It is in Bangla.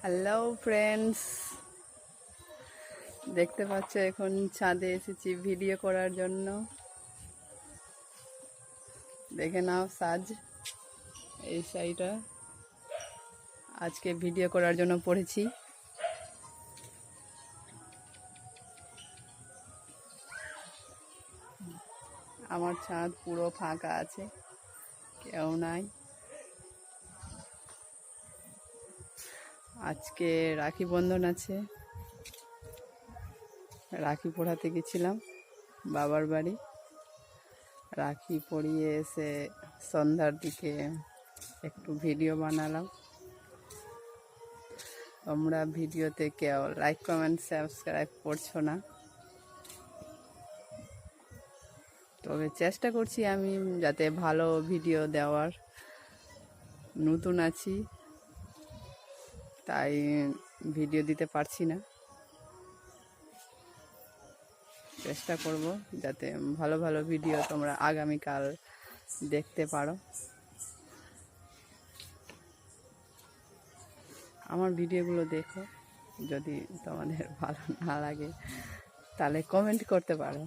হ্যালো ফ্রেন্ডস, দেখতে পাচ্ছ এখন ছাদে এসেছি ভিডিও করার জন্য। দেখে নাও সাজ, এই শাড়িটা আজকে ভিডিও করার জন্য পরেছি। আমার ছাদ পুরো ফাঁকা আছে, কেউ নাই। আজকে রাখি বন্ধন আছে, রাখি পড়াতে গেছিলাম বাবার বাড়ি। রাখি পরিয়ে এসে সন্ধ্যার দিকে একটু ভিডিও বানালাম। তোমরা ভিডিওতে কেউ লাইক কমেন্ট সাবস্ক্রাইব করছো না, তবে চেষ্টা করছি আমি যাতে ভালো ভিডিও দেওয়ার। নতুন আছি তাই ভিডিও দিতে পারছি না, চেষ্টা করব যাতে ভালো ভালো ভিডিও তোমরা আগামীকাল দেখতে পারো। আমার ভিডিওগুলো দেখো, যদি তোমাদের ভালো না লাগে তাহলে কমেন্ট করতে পারো।